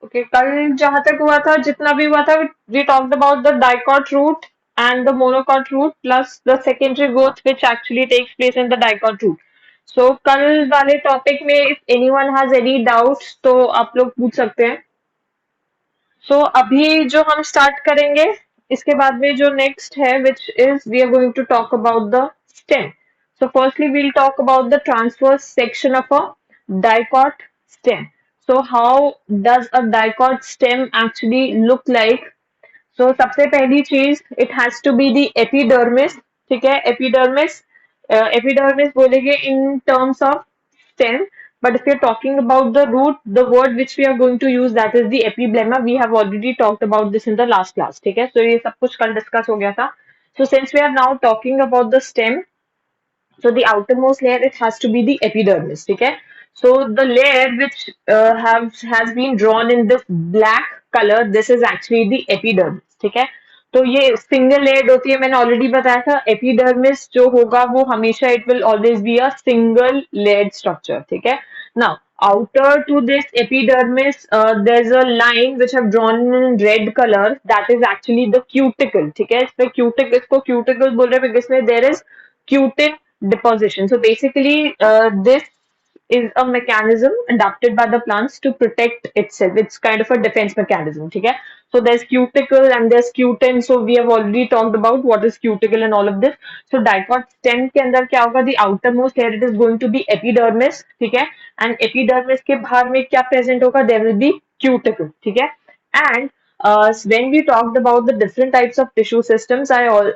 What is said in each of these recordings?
Okay, कल जहां तक हुआ था, जितना भी हुआ था, we talked about the dicot root and the monocot root plus the secondary growth which actually takes place in the dicot root. So कल वाले टॉपिक में if anyone has any doubts तो आप लोग पूछ सकते हैं. सो अभी जो हम स्टार्ट करेंगे, इसके बाद में जो नेक्स्ट है which is we are going to talk about the stem. So firstly we'll talk about the transverse section of a dicot stem. So how does a dicot stem actually look like? So सबसे पहली चीज, it has to be the epidermis. ठीक है, epidermis. Epidermis बोलेंगे in terms of stem, but if you're talking about the root, the word which we are going to use, that is the epiblemma. We have already talked about this in the last class. ठीक है, so ये सब कुछ कल discuss हो गया था. So since we are now talking about the stem, so the outermost layer, it has to be the epidermis. Okay, so the layer which has been drawn in this black color, this is actually the epidermis. ठीक है, तो ये single layered होती है. मैंने already बताया था epidermis जो होगा वो हमेशा it will always be a single layered structure. ठीक है, now outer to this epidermis, there's a line which I've drawn in red color, that is actually the cuticle. ठीक है, इसमें cuticle, इसको cuticle बोल रहे हैं because में there is cutin deposition. So basically, this is a mechanism adapted by the plants to protect itself. It's kind of a defense mechanism. Okay? So there's cuticle and there's cutin. So we have already talked about what is cuticle and all of this. So dicot stem के अंदर क्या होगा? The outermost layer, it is going to be epidermis. ठीक है? And epidermis के बाहर में क्या present होगा? There will be cuticle. ठीक है? And when we talked about the different types of tissue systems,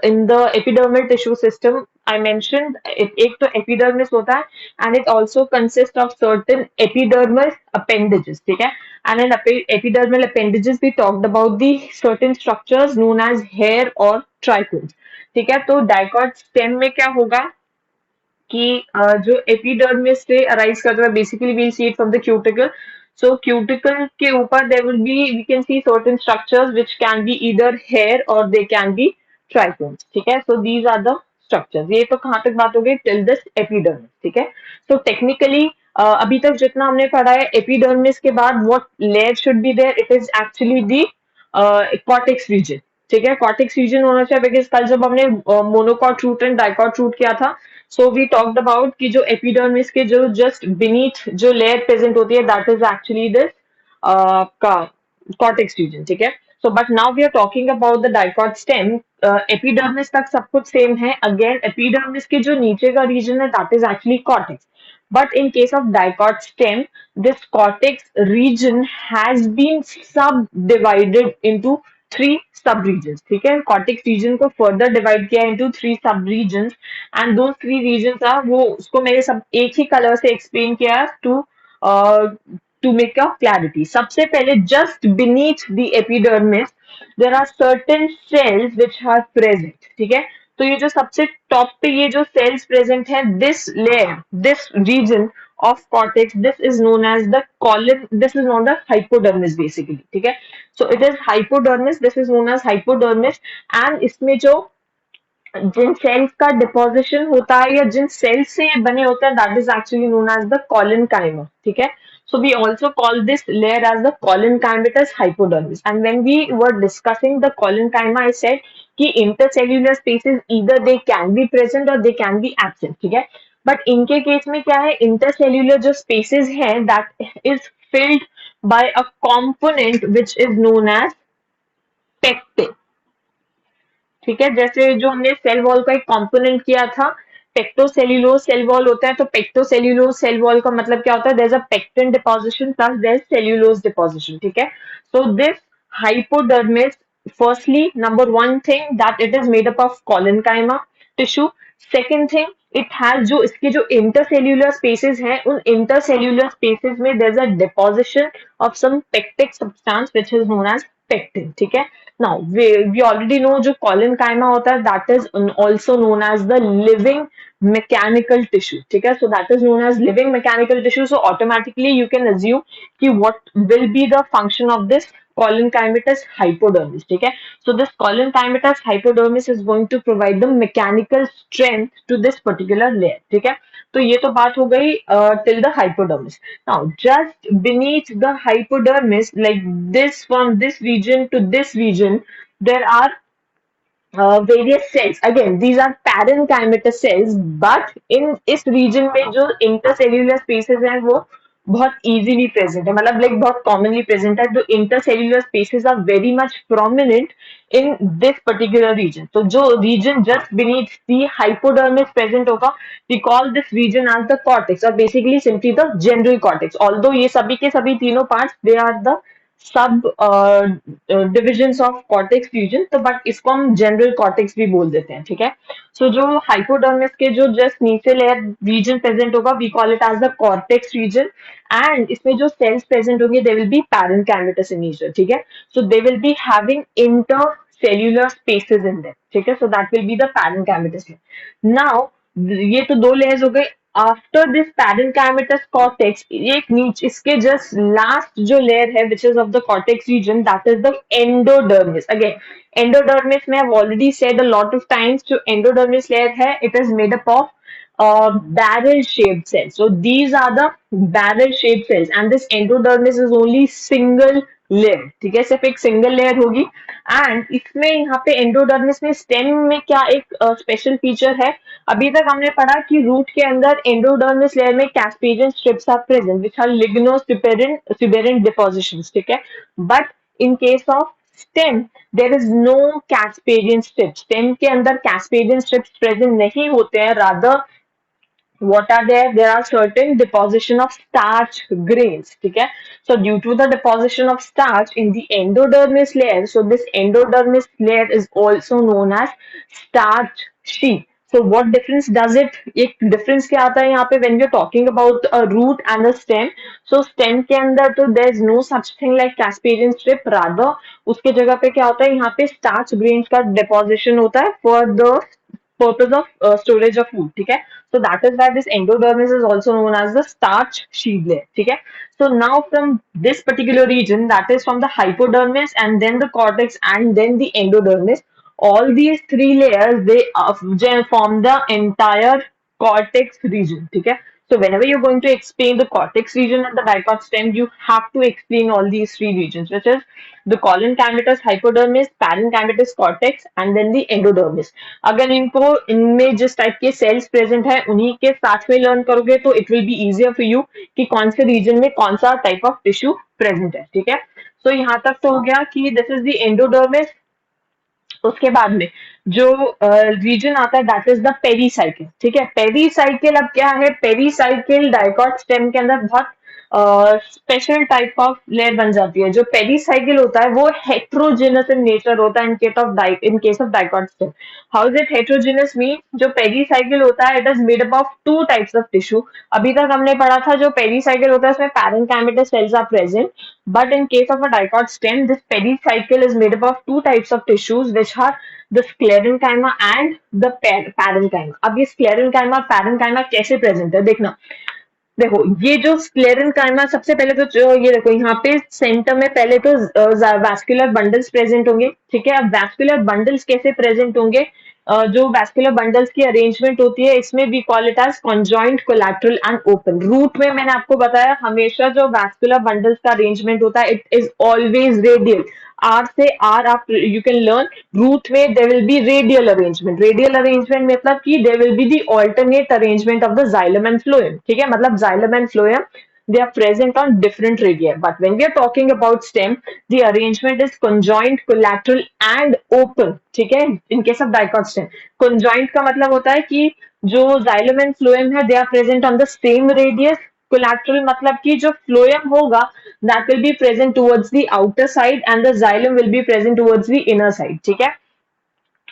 in the epidermal tissue system, I mentioned एक तो epidermis होता है, and it also consists of certain epidermal appendages. ठीक है, and in epidermal appendages we talked about the certain structures known as hair or trichomes. ठीक है, तो dicot stem में क्या होगा कि जो एपिडर्मिस से अराइज करता है, basically we'll see it from the cuticle. So cuticle के ऊपर there will be, we can see certain structures which can be either hair और दे कैन बी ट्राइकोम्स. ठीक है, so these are the structures. ये तो कहाँ तक बात हो गई? Till this epidermis. ठीक है, सो टेक्निकली अभी तक जितना हमने पढ़ा है, एपिडर्मिस के बाद what layer should be there, it is actually the cortex region. ठीक है, कॉर्टेक्स रीजन होना चाहिए बिकॉज कल जब हमने monocot root and dicot root किया था, सो वी टॉक्ड अबाउट कि जो एपिडर्मिस के जो जस्ट बीनीथ जो लेयर प्रेजेंट होती है, दैट इज एक्चुअली दिस का कॉर्टेक्स रीजन. ठीक है, so but now we are talking about the dicot stem. Epidermis तक सब कुछ सेम है. अगेन एपिडर्मिस के जो नीचे का रीजन है, that is actually cortex. But in case of dicot stem, this cortex region has been subdivided into three sub region. ठीक है, कॉर्टेक्स रीजन को फर्दर डिवाइड किया into three sub region, and दो थ्री रीजन था वो उसको मैंने सब एक ही कलर से एक्सप्लेन किया टू मेक अ क्लैरिटी. सबसे पहले just beneath the epidermis there are certain cells which are present. ठीक है, तो ये जो सबसे टॉप पे ये जो सेल्स प्रेजेंट है, this layer, this region of cortex, this is known as the colon, this is known as hypodermis basically. ठीक है, so it is hypodermis, this is known as hypodermis. and इसमें जो जिन sales का deposition होता है या जिन sales से ये बने होते हैं, that is actually known as the collenchyma. ठीक है, so we also call this layer as the collenchymatous hypodermis. And when we were discussing the collenchyma, I said कि intercellular spaces either they can be present or they can be absent. ठीक है, but इनके case में क्या है, intercellular जो spaces हैं, that is filled by a component which is known as pectin. ठीक है, जैसे जो हमने सेल वॉल का एक कंपोनेंट किया था, पेक्टोसेल्यूलोज सेल वॉल होता है, तो पेक्टोसेल्यूलोज सेल वॉल का मतलब क्या होता है? There is a pectin deposition plus there is cellulose deposition. ठीक है, so this hypodermis, firstly number one thing that it is made up of collenchyma tissue. Second thing, it has जो इसके जो इंटरसेल्यूलर स्पेसेस हैं, उन intercellular spaces में there is a deposition of some pectic substance which is known as pectin. ठीक है, now we already know जो collenchyma होता है, that is also known as the living mechanical tissue, ठीक है. So that is known as living mechanical tissue. So automatically you can assume कि what will be the function of this collenchymatous hypodermis, ठीक है. So this collenchymatous hypodermis is going to provide the mechanical strength to this particular layer, ठीक है. तो ये तो बात हो गई till the hypodermis. Now just beneath the hypodermis, like this, from this region to this region, there are various cells. Again, these are parenchymatous cells, but in इस region में जो intercellular spaces हैं वो बहुत easily present है, मतलब like बहुत commonly present है. जो intercellular spaces are very much prominent in this particular region. तो जो region just beneath the hypodermis present होगा, we call this region as the cortex, or basically simply the general cortex. Although ये सभी के सभी तीनों parts, they are the सब divisions of cortex reason, तो बट इसको हम जनरल कॉर्टेक्स भी बोल देते हैं, ठीक है. सो जो हाइपोडर्मिस के जो जस्ट नीचे लेयर रीजन प्रेजेंट होगा, we call it as the cortex region. And इसमें जो सेल्स प्रेजेंट होंगे, they will be parenchymatous in nature, ठीक है. So they will be having intercellular spaces in them, ठीक है. So that will be the parenchymatous. Now ये तो दो लेयर्स हो गए. आफ्टर दिस पैरेनकाइमेटस कॉर्टेक्स, एक नीचे इसके जस्ट लास्ट जो लेयर है which is of the cortex region, that is the endodermis. Again endodermis में I've already said a lot of times, जो एंडोडर्मिस लेयर है, it is made up of barrel shaped cells. So these are the barrel shaped cells, and this endodermis is only single layer, ठीक है. सिर्फ एक single layer होगी. And इसमें यहाँ पे एंडोडर्मिस में स्टेम में क्या एक स्पेशल फीचर है. अभी तक हमने पढ़ा कि रूट के अंदर एंडोडर्मिस लेयर में Casparian strips are present which are lignosuberin depositions, ठीक है. But in case of stem there is no Casparian strips. Stem के अंदर कैस्पेडियन स्ट्रिप्स प्रेजेंट नहीं होते हैं. Rather what are there are certain deposition of starch grains, ठीक है. So due to the deposition of starch in the endodermis layer, so this endodermis layer is also known as starch sheath. So what difference does it, एक difference क्या आता है यहाँ पे when we are talking about a root and a stem. So stem के अंदर तो there is no such thing like Casparian strip, rather उसके जगह पे क्या होता है, यहाँ पे starch grains का deposition होता है for the purpose of storage of food, ठीक है. So that is why this endodermis is also known as the starch sheath layer, ठीक है. So now from this particular region, that is from the hypodermis and then the cortex and then the endodermis, all these three layers, they form the entire cortex region, ठीक है. So whenever you're going to explain the cortex region and the dicot stem, you have to explain all these three regions, which is the collenchymatous hypodermis, parenchymatous cortex and then the endodermis. अगर इनको इनमें जिस type के sales present है उन्हीं के साथ में लर्न करोगे तो it will be easier for you कि कौन से रीजन में कौन सा टाइप ऑफ टिश्यू प्रेजेंट है, ठीक है. सो यहाँ तक तो हो गया कि दिस इज द एंडोडर्मिस. उसके बाद में जो रीजन आता है दैट इज द पेरीसाइकिल, ठीक है. पेरीसाइकिल अब क्या है, पेरीसाइकिल डाइकॉट स्टेम के अंदर बहुत स्पेशल टाइप ऑफ लेयर बन जाती है. जो पेरीसाइकिल होता है वो हेट्रोजेनस इन नेचर होता है इन case of dicot stem. How is it heterogeneous mean, जो पेरीसाइकिल होता है it is made up of two types of tissue. अभी तक हमने पढ़ा था जो पेरीसाइकिल होता है उसमें parenchymatous cells are present, but in case of a dicot stem, this pericycle is made up of two types of tissues, which are the sclerenchyma and the parenchyma. अब ये sclerenchyma और parenchyma कैसे present है देखना. देखो ये जो sclerenchyma, सबसे पहले तो जो ये देखो यहाँ पे सेंटर में पहले तो वैस्कुलर बंडल्स प्रेजेंट होंगे, ठीक है. अब वैस्कुलर बंडल्स कैसे प्रेजेंट होंगे, जो वैस्कुलर बंडल्स की अरेंजमेंट होती है इसमें we call it as conjoint, collateral and open. Root में मैंने आपको बताया हमेशा जो वैस्कुलर बंडल्स का अरेंजमेंट होता है it is always radial. R से आर आप यू कैन लर्न. रूट में there will be radial arrangement. Radial arrangement मतलब कि there will be the alternate arrangement of the xylem and phloem, ठीक है. मतलब xylem and phloem they are present on different radii, but when we are talking about stem the arrangement is conjoint, collateral and open, ठीक है. in case of dicot stem conjoint का मतलब होता है कि जो xylem and phloem है they are present on the same radius. collateral मतलब कि जो phloem होगा that will be present towards the outer side and the xylem will be present towards the inner side, ठीक है.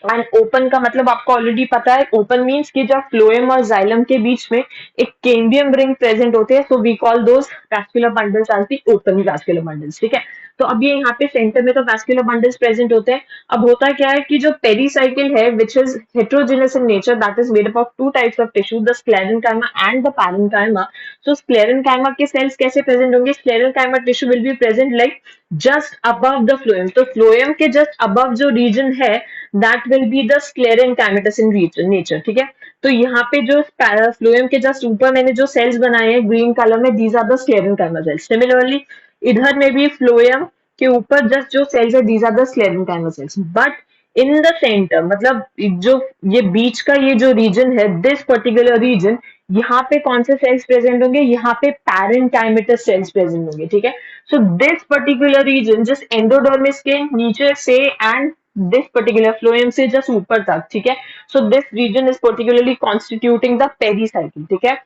एंड ओपन का मतलब आपको ऑलरेडी पता है, ओपन मीन्स कि जब फ्लोएम और जाइलम के बीच में एक कैम्बियम रिंग प्रेजेंट होते हैं, so we call those vascular bundles as the open vascular bundles, ठीक है। तो अब ये यहाँ पे सेंटर में तो वैस्कुलर बंडल्स प्रेजेंट होते हैं। अब होता क्या है कि जो पेरीसाइकिल है which is heterogeneous in nature, that is made up of two types of tissue, the sclerenchyma and the parenchyma. So sclerenchyma के सेल्स कैसे प्रेजेंट होंगे, sclerenchyma tissue will be present like just above the phloem, तो phloem के just above जो region है that will be the sclerenchymatous in nature, ठीक है। तो यहाँ पे जो फ्लोएम के जस्ट ऊपर मैंने जो सेल्स बनाए हैं ग्रीन कलर में, these are the sclerenchyma cells. Similarly इधर में भी फ्लोएम के ऊपर जस्ट जो सेल्स है these are the sclerenchyma cells, but in the centre मतलब जो ये बीच का ये जो रीजन है, दिस पर्टिकुलर रीजन, यहाँ पे कौन से सेल्स प्रेजेंट होंगे, यहाँ पे पैरेंकाइमेटस सेल्स प्रेजेंट होंगे, ठीक है। So this particular region just endodermis के नीचे से एंड दिस पर्टिकुलर फ्लोएम से जस्ट ऊपर तक, ठीक है। So this region is particularly constituting the pericycle, ठीक है।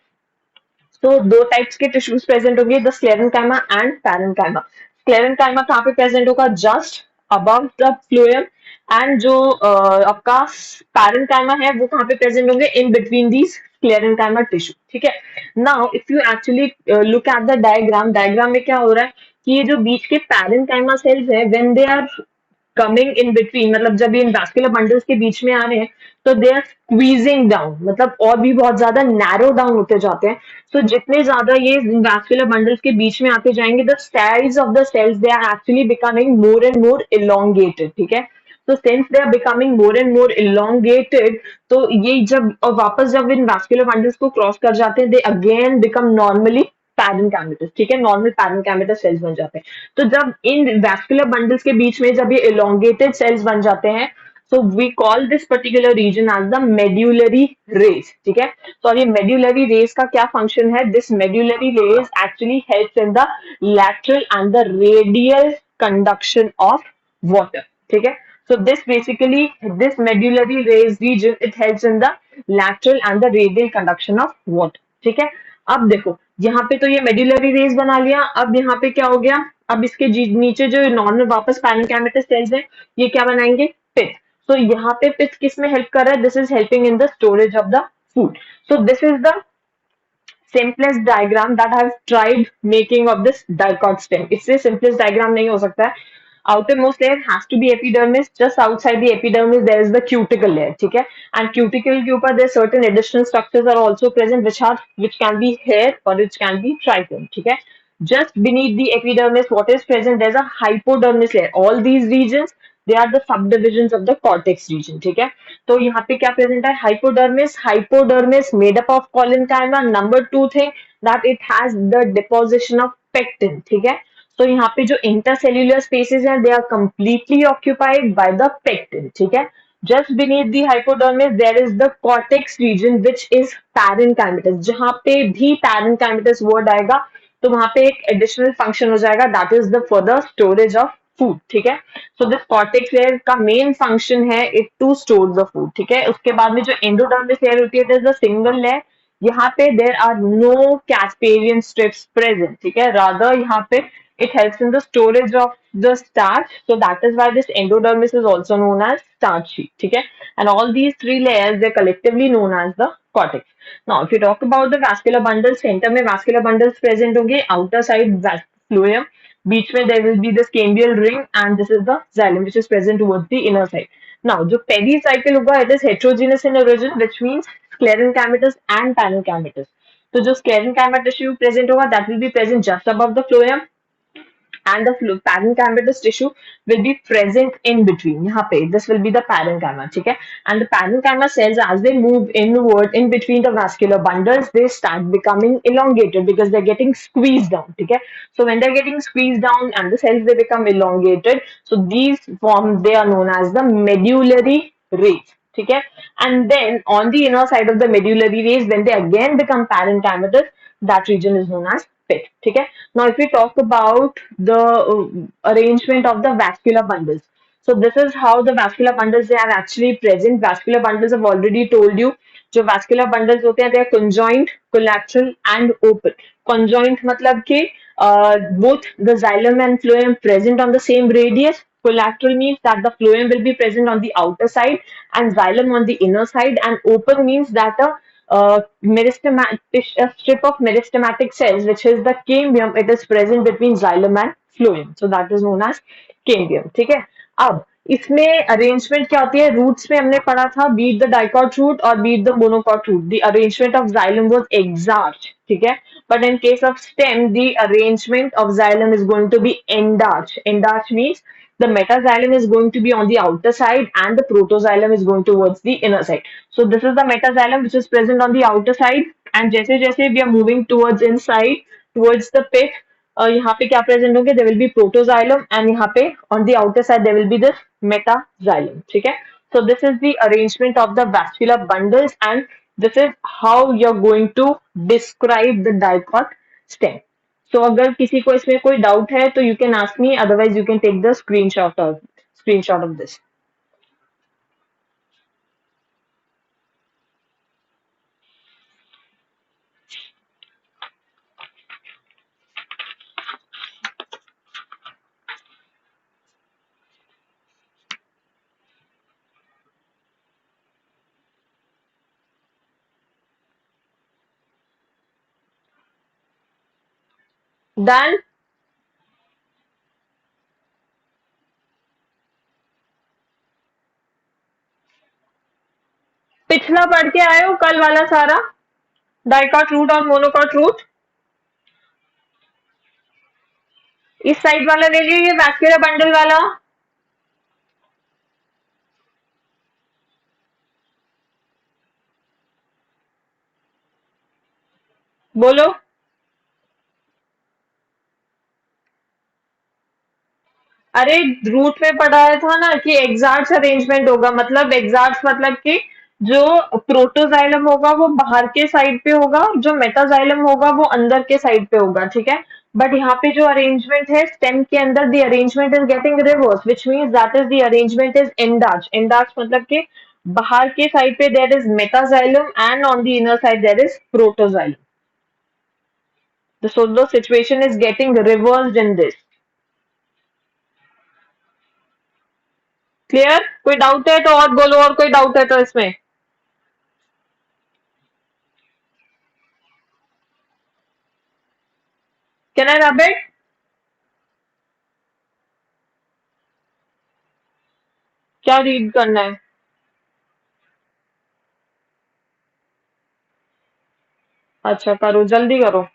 तो दो टाइप्स के टिश्यूज प्रेजेंट होंगे, the sclerenchyma and parenchyma. Sclerenchyma कहाँ पे प्रेजेंट होगा, just above the phloem, and जो आपका पैरेंकाइमा है वो कहाँ पे प्रेजेंट होंगे, in between these sclerenchyma tissue, ठीक है। Now if you actually look at the diagram, diagram में क्या हो रहा है कि ये जो बीच के पैरेंकाइमा सेल्स है when they are coming in between, मतलब जब ये इन वैस्कुलर बंडल्स के बीच में आ रहे हैं तो दे आर स्क्वीजिंग डाउन, मतलब और भी बहुत ज्यादा नैरो डाउन होते जाते हैं। तो जितने ज्यादा ये वैस्कुलर बंडल्स के बीच में आते जाएंगे, the size of the cells they are actually becoming more and more elongated, ठीक है। तो since they are becoming more and more elongated, तो ये जब और वापस जब इन वैस्कुलर बंडल्स को क्रॉस कर जाते हैं, they again become normally parenchymatous, ठीक है, नॉर्मल पैरेंकाइमेटस सेल्स बन जाते हैं। तो जब इन वैस्कुलर बंडल्स के बीच में जब ये इलोंगेटेड सेल्स बन जाते हैं, so we call this particular region as the medullary rays, ठीक है। तो अब ये medullary rays का क्या फंक्शन है, this medullary rays actually helps in the lateral and the radial conduction of water, ठीक है। So this basically, this medullary rays region, it helps in the lateral and the radial conduction of water, ठीक है। अब देखो यहाँ पे तो ये मेड्यूलरी रेज बना लिया, अब यहाँ पे क्या हो गया, अब इसके नीचे जो नॉर्मल वापस पैरेंकाइमेटस सेल्स है ये क्या बनाएंगे, पिथ। सो यहाँ पे पिथ किस में हेल्प कर रहा है, this is helping in the storage of the food. So this is the simplest diagram that I've tried making of this dicot stem. इससे simplest diagram नहीं हो सकता है। Outermost layer has to be epidermis. Just outside the epidermis there is the cuticle layer, ठीक है। And cuticle के ऊपर there certain additional structures are also present which can be hair or which can be trichome, ठीक है। Just beneath the epidermis, what is present? There's a hypodermis layer. All these regions, they are the subdivisions of the cortex region, ठीक है। तो यहाँ पे क्या present है, hypodermis, hypodermis made up of collenchyma. Number two thing that it has the deposition of pectin, ठीक है। तो यहाँ पे जो इंटरसेल्यूलर स्पेसेस हैं they are completely occupied by the pectin, ठीक है। Just beneath the hypodermis there is the cortex region which is parenchymatous. जहां पे भी पैरेंकाइमेटस वर्ड आएगा तो वहां पे एक एडिशनल फंक्शन हो जाएगा, that is the for the storage of food, ठीक है। सो दिस कॉर्टेक्स लेयर का मेन फंक्शन है it to store the food, ठीक है। उसके बाद में जो एंडोडर्मिस लेयर होती है, this is the single layer. यहाँ पे there are no Casparian strips present, ठीक है। रादर यहाँ पे it helps in the storage of the starch, so that is why this endodermis is also known as starch sheet, ठीक है। And all these three layers they collectively known as the cortex. Now if you talk about the vascular bundles, center में vascular bundles present होंगे, outer side phloem, बीच में there will be this cambial ring and this is the xylem which is present towards the inner side. Now जो pericycle होगा it is heterogeneous in origin which means sclerenchymatous and parenchymatous. तो जो sclerenchyma tissue present होगा that will be present just above the phloem and the parenchymatous tissue will be present in between. यहाँ पे this will be the parenchyma, ठीक है। And the parenchyma cells as they move inward in between the vascular bundles they start becoming elongated because they're getting squeezed down, ठीक है। So when they're getting squeezed down and the cells they become elongated, so these form they are known as the medullary rays, ठीक है। And then on the inner side of the medullary rays when they again become parenchymatous, that region is known as pit, ठीक है। Now if we talk about the arrangement of the vascular bundles, so this is how the vascular bundles they are actually present. Vascular bundles I've already told you, जो vascular bundles होते हैं they are conjoined, collateral and open. Conjoined मतलब कि both the xylem and phloem present on the same radius, Collateral means that the phloem will be present on the outer side and xylem on the inner side, and open means that a strip of meristematic cells, which is the cambium, it is present between xylem and phloem. So that is known as cambium. ठीक है. अब इसमें arrangement क्या होती है? Roots में हमने पढ़ा था बीट द डाइकॉट रूट और beat the monocot root. The arrangement of xylem was exarch. ठीक है. But in case of stem, the arrangement of xylem is going to be endarch. Endarch means the metaxylem is going to be on the outer side and the protoxylem is going towards the inner side. So this is the metaxylem which is present on the outer side, and जैसे जैसे we are moving towards inside, towards the pit, यहाँ पे क्या present होंगे? There will be protoxylem, and यहाँ पे on the outer side there will be this metaxylem. ठीक है? So this is the arrangement of the vascular bundles, and this is how you're going to describe the dicot stem. So अगर किसी को इसमें कोई doubt है तो you can ask me, otherwise you can take the screenshot of this. Done? पिछला पढ़ के आए हो कल वाला सारा, डाइकॉट रूट और मोनोकॉट रूट? इस साइड वाला ले लियो, ये वैस्कुलर बंडल वाला. बोलो. अरे रूट में पढ़ाया था ना कि एग्जार्ट्स अरेंजमेंट होगा, मतलब एग्जार्ट्स मतलब कि जो प्रोटोजाइलम होगा वो बाहर के साइड पे होगा, जो मेटाजाइलम होगा वो अंदर के साइड पे होगा. ठीक है. बट यहाँ पे जो अरेंजमेंट है स्टेम के अंदर, the arrangement is getting reverse, which means that is the arrangement is endarch. Endarch मतलब कि बाहर के साइड पे there is metaxylem and on the inner side there is protoxylem. So the situation is getting reversed in this. Clear? कोई doubt है तो और बोलो, और कोई डाउट है तो इसमें. Can I rub it? क्या रीड करना है? अच्छा करो, जल्दी करो.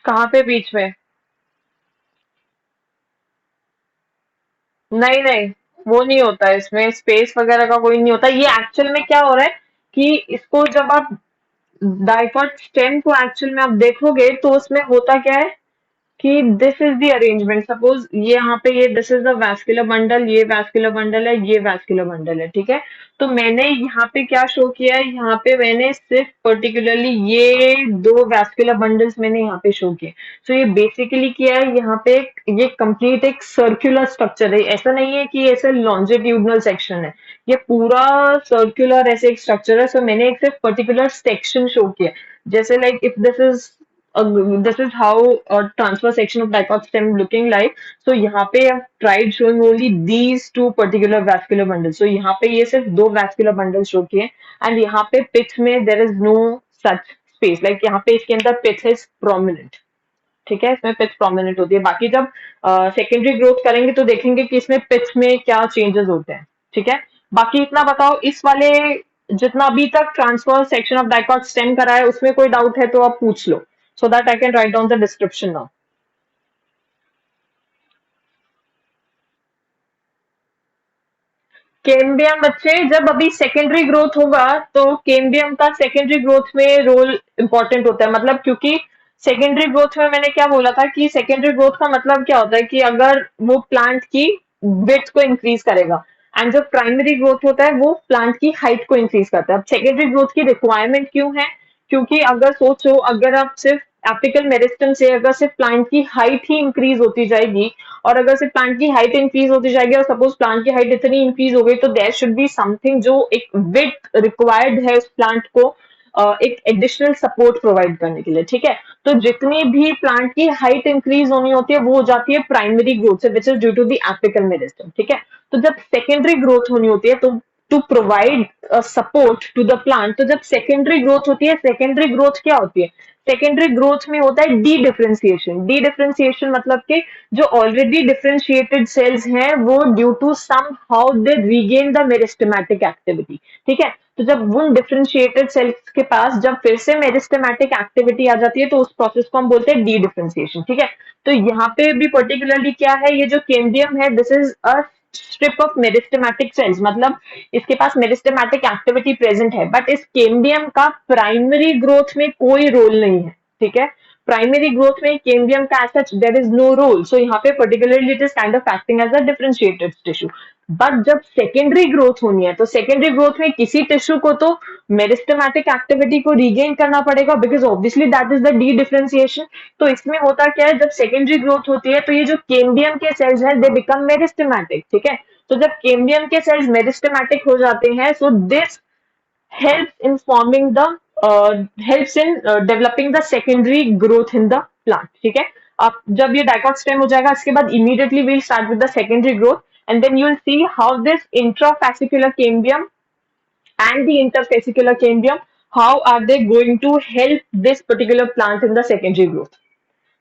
कहाँ पे बीच में? नहीं नहीं, वो नहीं होता है इसमें, स्पेस वगैरह का कोई नहीं होता. ये एक्चुअल में क्या हो रहा है कि इसको जब आप डाइकॉट स्टेम को एक्चुअल में आप देखोगे तो उसमें होता क्या है कि this is the arrangement. Suppose ये यहाँ पे, ये this is the vascular bundle, ये वैस्कुलर बंडल है, ये वैस्कुलर बंडल है. ठीक है. तो मैंने यहाँ पे क्या शो किया है? यहाँ पे मैंने सिर्फ पर्टिकुलरली ये दो वैस्कुलर बंडल्स मैंने यहाँ पे शो किए. सो ये बेसिकली क्या है, यहाँ पे ये कंप्लीट एक सर्कुलर स्ट्रक्चर है. ऐसा नहीं है कि ऐसे लॉन्जिट्यूडनल सेक्शन है, ये पूरा सर्कुलर ऐसे एक स्ट्रक्चर है. सो मैंने एक सिर्फ पर्टिकुलर सेक्शन शो किया. जैसे like if this is how a transfer section of dicot stem looking like. So यहाँ पे I've tried showing only these two particular vascular bundles. So यहाँ पे ये सिर्फ दो vascular bundles show किए, and यहाँ पे pith में there is no such space. Like यहाँ पे इसके अंदर pith is prominent. ठीक है, इसमें पिच प्रोमिनेंट होती है. बाकी जब सेकेंडरी ग्रोथ करेंगे तो देखेंगे कि इसमें पिच में क्या चेंजेस होते हैं. ठीक है. बाकी इतना बताओ, इस वाले जितना अभी तक transfer section of dicot stem करा है उसमें कोई डाउट है तो आप पूछ लो, so that I can write down the description now. Cambium बच्चे जब अभी सेकेंडरी ग्रोथ होगा तो केम्बियम का सेकेंडरी ग्रोथ में रोल इंपॉर्टेंट होता है, मतलब क्योंकि सेकेंडरी ग्रोथ में मैंने क्या बोला था कि सेकेंडरी ग्रोथ का मतलब क्या होता है कि अगर वो प्लांट की विड्थ को इंक्रीज करेगा, एंड जो प्राइमरी ग्रोथ होता है वो प्लांट की हाइट को इंक्रीज करता है। अब सेकेंडरी ग्रोथ की रिक्वायरमेंट क्यों है? क्योंकि अगर सोचो, अगर आप सिर्फ एपिकल मेरिस्टम से अगर सिर्फ प्लांट की हाइट ही इंक्रीज होती जाएगी, और अगर सिर्फ प्लांट की हाइट इंक्रीज होती जाएगी और सपोज प्लांट की हाइट इतनी इंक्रीज हो गई, तो देयर शुड बी समथिंग जो एक विड्थ रिक्वायर्ड है उस प्लांट को एक एडिशनल सपोर्ट प्रोवाइड करने के लिए, ठीक है। तो जितनी भी प्लांट की हाइट इंक्रीज होनी होती है वो हो जाती है प्राइमरी ग्रोथ से, which is due to the apical meristem, ठीक है। तो जब सेकेंडरी ग्रोथ होनी होती है तो to provide support to the plant, तो जब सेकेंडरी ग्रोथ होती है, सेकेंडरी ग्रोथ क्या होती है? सेकेंडरी ग्रोथ में होता है डी डिफरेंशिएशन। डी डिफरेंशिएशन मतलब कि जो ऑलरेडी डिफरेंशिएटेड सेल्स हैं वो due to somehow they regain the meristematic activity, ठीक है। तो जब उन डिफरेंशिएटेड सेल्स के पास जब फिर से मेरिस्टेमेटिक एक्टिविटी आ जाती है तो उस प्रोसेस को हम बोलते हैं डी डिफरेंशिएशन, ठीक है। तो यहाँ पे भी पर्टिकुलरली क्या है, ये जो केम्बियम है this is a strip of meristematic cells, मतलब इसके पास मेरिस्टेमेटिक एक्टिविटी प्रेजेंट है, बट इस केम्बियम का प्राइमरी ग्रोथ में कोई रोल नहीं है, ठीक है। प्राइमरी ग्रोथ में केम्बियम का as such there is no role, so यहाँ पे particularly it is kind of acting as a differentiated tissue. But जब सेकेंडरी ग्रोथ होनी है तो सेकेंडरी ग्रोथ में किसी टिश्यू को तो मेरिस्टेमेटिक एक्टिविटी को रिगेन करना पड़ेगा, because obviously that is the D differentiation. तो इसमें होता क्या है, जब सेकेंडरी ग्रोथ होती है तो ये जो केम्बियम के सेल्स हैं दे बिकम मेरिस्टेमेटिक, ठीक है। तो जब केम्बियम के सेल्स मेरिस्टेमेटिक हो जाते हैं, so this helps in forming the helps in developing the secondary growth in the plant, ठीक है। अब जब ये डाइकॉट स्टेम हो जाएगा इसके बाद immediately we'll start with the secondary growth, and then you'll see how this intrafascicular cambium and the interfascicular cambium, how are they going to help this particular plant in the secondary growth,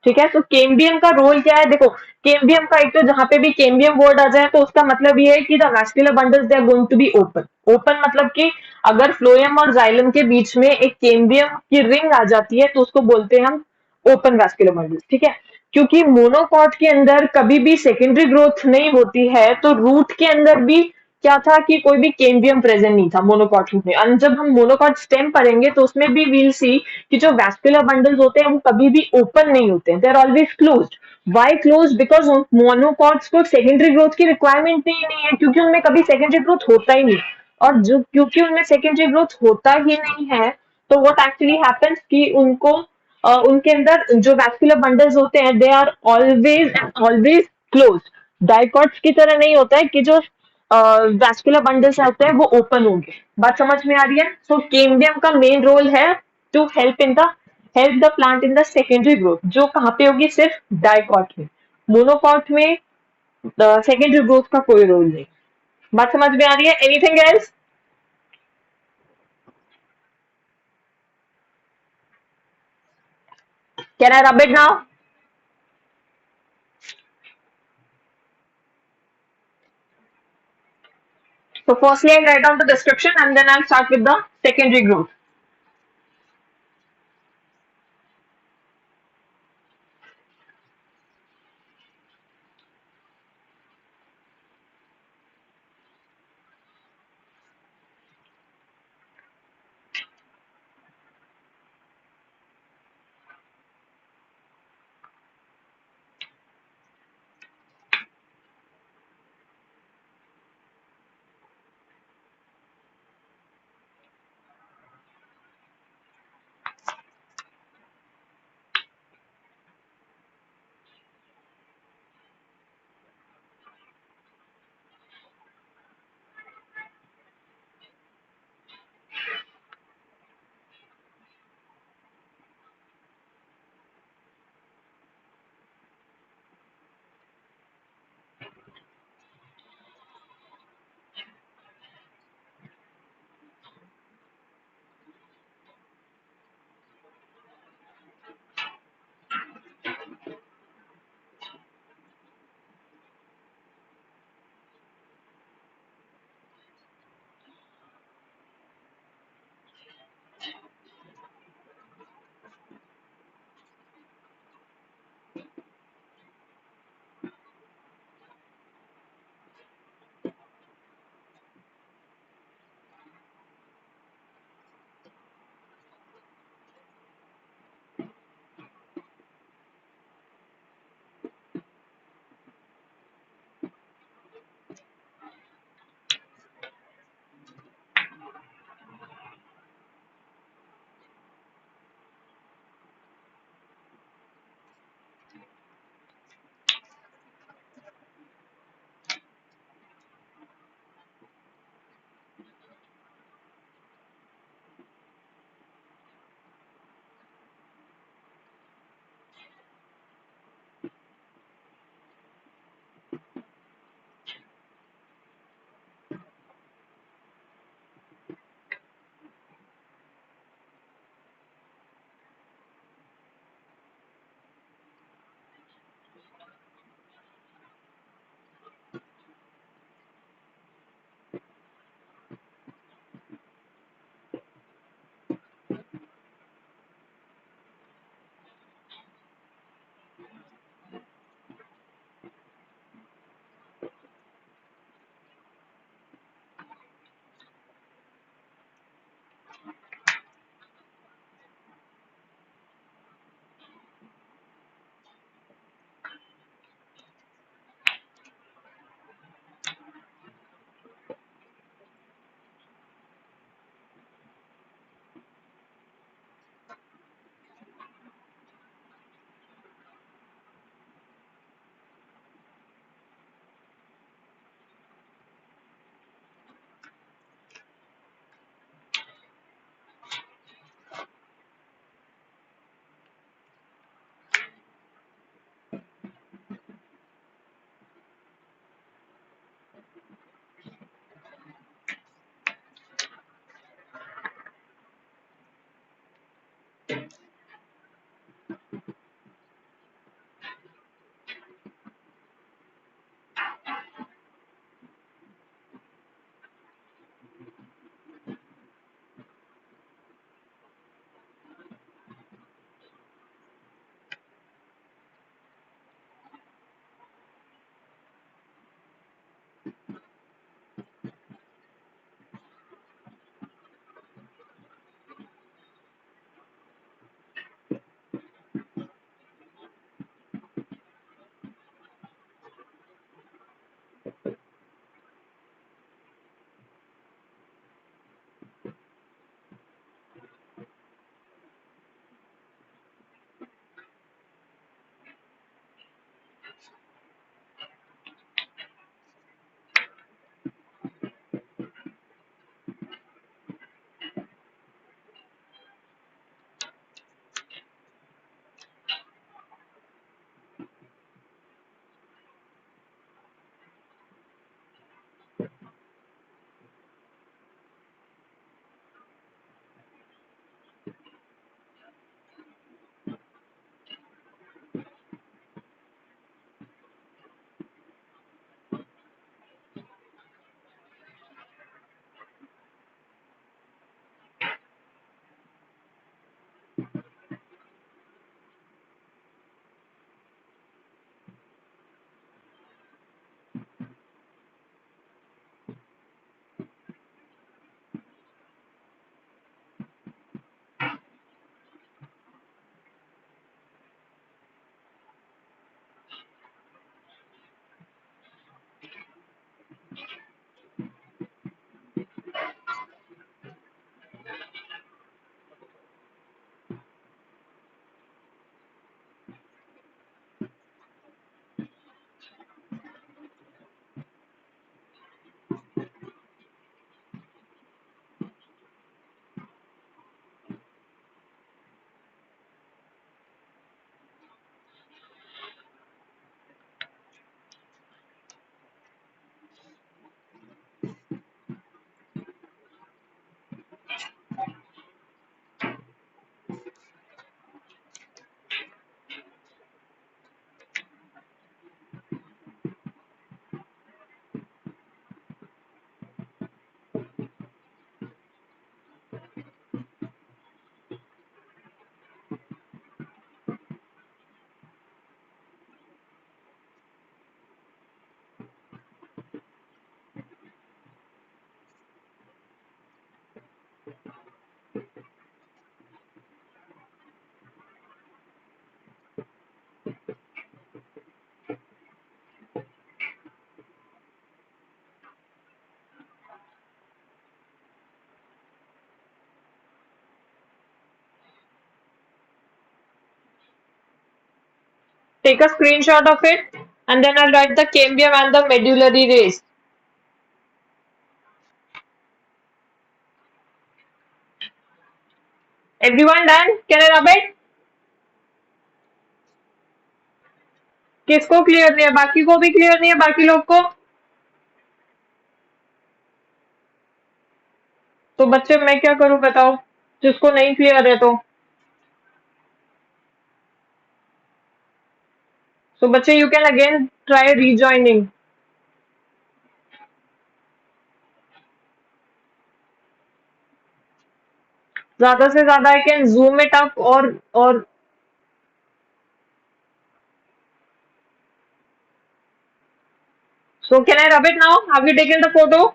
ठीक है। तो cambium का role क्या है, देखो cambium का एक तो जहां पे भी केम्बियम वर्ड आ जाए तो उसका मतलब ये है कि the vascular bundles they are going to be open. Open मतलब कि अगर फ्लोएम और जाइलम के बीच में एक केम्बियम की रिंग आ जाती है तो उसको बोलते हैं हम ओपन वैस्कुलर बंडल्स, ठीक है। क्योंकि मोनोकॉट के अंदर कभी भी सेकेंडरी ग्रोथ नहीं होती है तो रूट के अंदर भी क्या था कि कोई भी केम्बियम प्रेजेंट नहीं था मोनोकॉट रूट में। और जब हम मोनोकॉट स्टेम पढ़ेंगे तो उसमें भी वील सी कि जो वैस्कुलर बंडल्स होते हैं वो कभी भी ओपन नहीं होते हैं, they are always closed. Why close? Because monocots को सेकेंडरी ग्रोथ की रिक्वायरमेंट ही नहीं है, क्योंकि उनमें कभी सेकेंडरी ग्रोथ होता ही नहीं। और जो क्योंकि उनमें सेकेंडरी ग्रोथ होता ही नहीं है तो व्हाट एक्चुअली हैपेंस कि उनको उनके अंदर जो वैस्कुलर बंडल्स होते हैं they are always and always close. Dicots की तरह नहीं होता है कि जो वैस्कुलर बंडल्स होते हैं वो ओपन होंगे। बात समझ में आ रही है? सो केम्बियम का मेन रोल है to help the plant in the secondary growth, जो कहाँ पे होगी? सिर्फ डाइकॉट में। मोनोकॉट में सेकेंडरी ग्रोथ का कोई रोल नहीं। बात समझ में आ रही है? Anything else? Can I rub it now? So firstly I'll write down the description and then I'll start with the secondary growth. Take a screenshot of it, and then I'll write the cambium and the medullary rays. Everyone done? Can I rub it? किसको clear नहीं है? बाकी को भी clear नहीं है? बाकी लोग को? तो बच्चे मैं क्या करूं बताओ, जिसको नहीं क्लियर है तो? So बच्चे you can again try rejoining. ज्यादा से ज्यादा I can zoom it up or so can I rub it now? Have you taken the photo?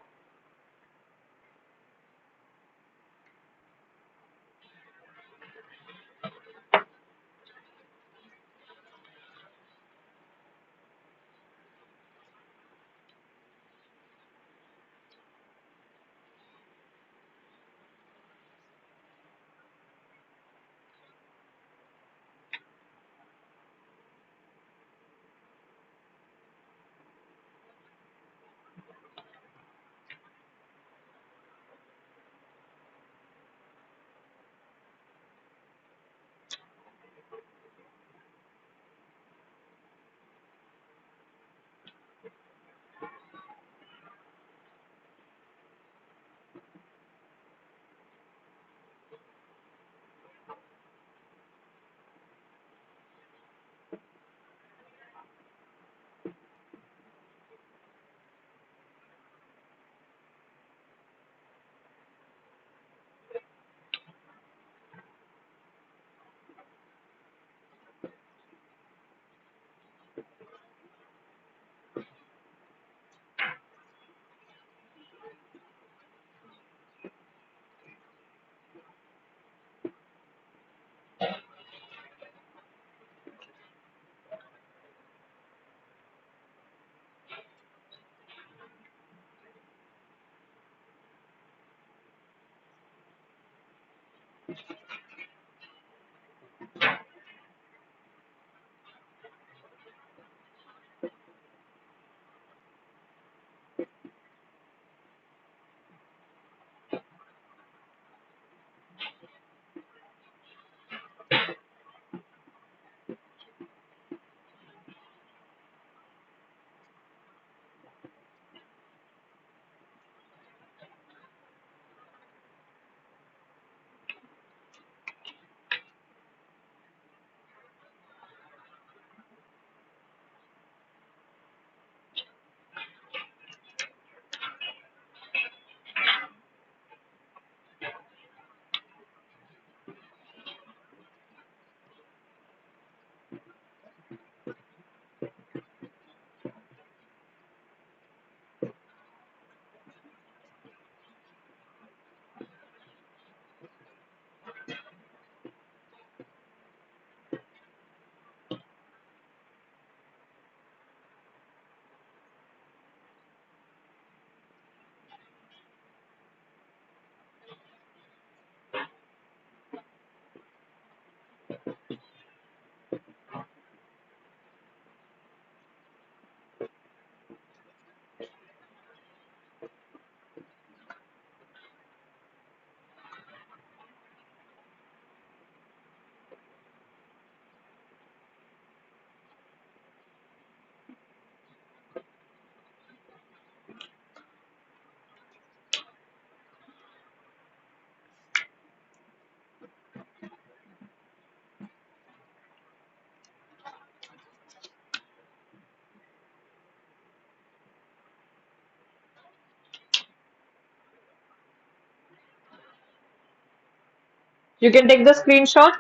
You can take the screenshot.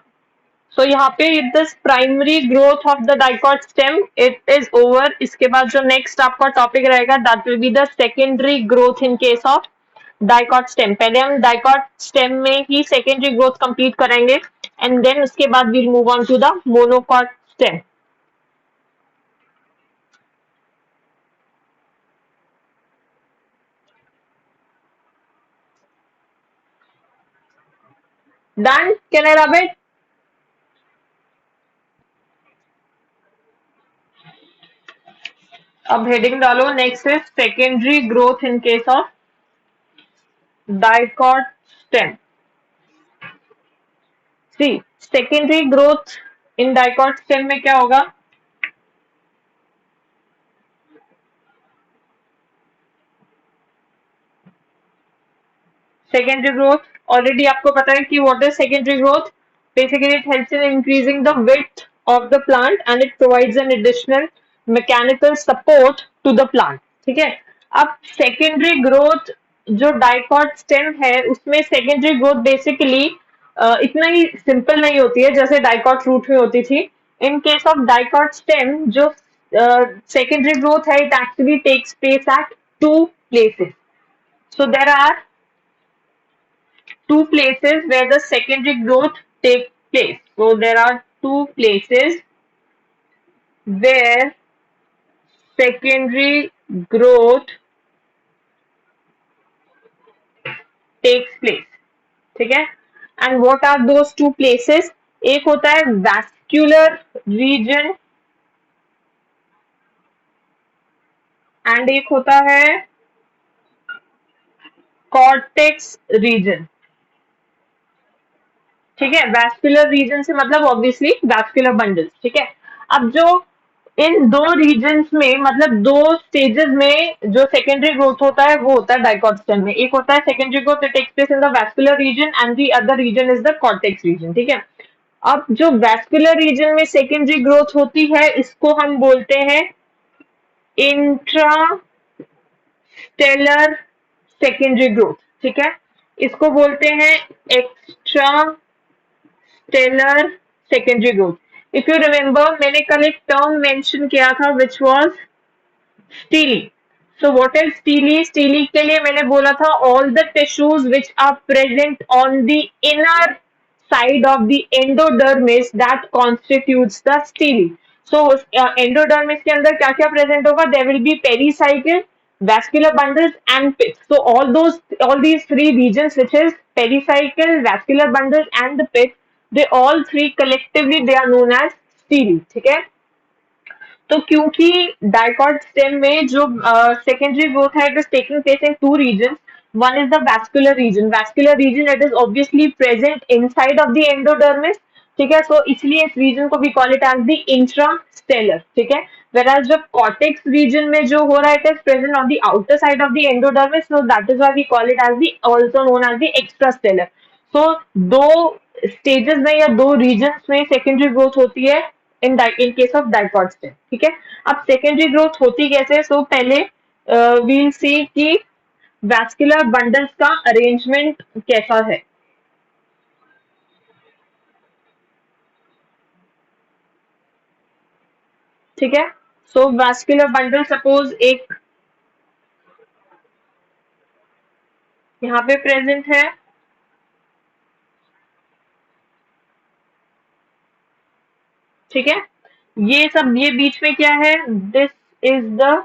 So यहाँ पे this primary growth of the dicot stem it is over. इसके बाद जो next आपका topic रहेगा that will be the secondary growth in case of dicot stem. पहले हम dicot stem में ही secondary growth complete करेंगे and then उसके बाद we'll move on to the monocot stem. Done? Can I rub it? अब heading डालो. Next is secondary growth in case of dicot stem. See, secondary growth in dicot stem में क्या होगा? Secondary growth already आपको पता है कि what is secondary growth? Basically, it helps in increasing the width of the plant and it provides an additional mechanical support to the plant. ठीक है? अब secondary growth जो dicot stem है उसमें secondary growth basically इतना ही simple नहीं होती है जैसे dicot root में होती थी. In case of dicot stem जो secondary growth है it actually takes place at two places. So there are two places where the secondary growth takes place. So there are two places where secondary growth takes place. ठीक है? And what are those two places? एक होता है vascular region and एक होता है cortex region. ठीक है? vascular region से मतलब obviously vascular bundles. ठीक है? अब जो इन दो रीजन्स में मतलब दो स्टेजेस में जो सेकेंडरी ग्रोथ होता है वो होता है डाइकॉट स्टेम में. एक होता है secondary growth it takes place in the vascular region and the other region is the cortex region. ठीक है? अब जो वैस्कुलर रीजन में सेकेंडरी ग्रोथ होती है इसको हम बोलते हैं इंट्रास्टेलर सेकेंडरी ग्रोथ. ठीक है? इसको बोलते हैं extra stelar secondary growth. If you remember मैंने कल एक टर्म मेंशन किया था which was stele. So what is stele? Stele के लिए मैंने बोला था all the tissues which are present on the inner side of the endodermis that constitutes the stele. So endodermis के अंदर क्या क्या प्रेजेंट होगा? There will be pericycle vascular bundles and pits. So all these three regions, which is pericycle, vascular bundles and the pits, they all three collectively they are known as stele. ठीक है? तो क्योंकि dicot stem में जो secondary growth है, it is taking place in two region. One is the vascular region it is obviously present inside of the endodermis. ठीक है, so इसलिए इस रीजन को भी call it as the intrastelar. ठीक है, whereas जब कॉर्टेक्स रीजन में जो हो रहा है, it is present on the outer side of the endodermis, so that is why we call it as the also known as the extrastelar. So दो stages में या दो रीजन्स में सेकेंडरी ग्रोथ होती है इन केस ऑफ डाइकॉट स्टेम. ठीक है, अब सेकेंडरी ग्रोथ होती कैसे? सो पहले वील सी कि वैस्कुलर बंडल्स का अरेंजमेंट कैसा है. ठीक है, सो वैस्कुलर बंडल सपोज एक यहाँ पे प्रेजेंट है. ठीक है, ये सब ये बीच में क्या है? दिस इज द,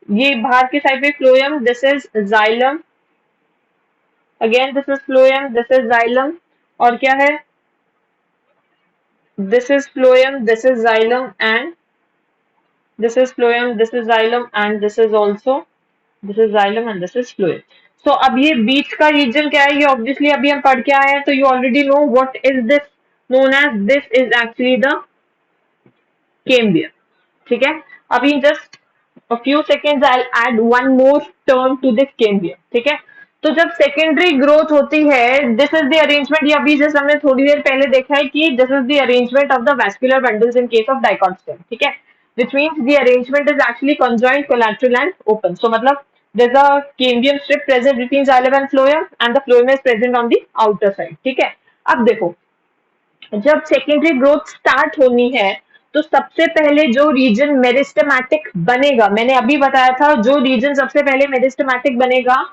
ये बाहर की साइड पे phloem, this is xylem. Again this is phloem, this is xylem. और क्या है? This is phloem, this is xylem, and this is phloem, this is xylem, and this is also, this is xylem and this is phloem. So अब ये बीच का reason क्या है? ये obviously अभी हम पढ़ के आए हैं, तो you already know what is this known as. This is actually the cambium. ठीक है, अभी just a few seconds I'll add one more term to this cambium. ठीक है, तो जब सेकेंडरी ग्रोथ होती है, दिस इज द अरेंजमेंट. ये अभी जैसे हमने थोड़ी देर पहले देखा है कि this is the arrangement of the vascular bundles in case of dicot stem. ठीक है, which means the arrangement is actually conjoined, collateral and open. So मतलब there's a cambium strip present between xylem and phloem and the phloem is present on the outer side. ठीक है, अब देखो जब secondary growth start होनी है, तो सबसे पहले जो रीजन मेरिस्टेमैटिक बनेगा, मैंने अभी बताया था जो रीजन सबसे पहले मेरिस्टेमैटिक बनेगा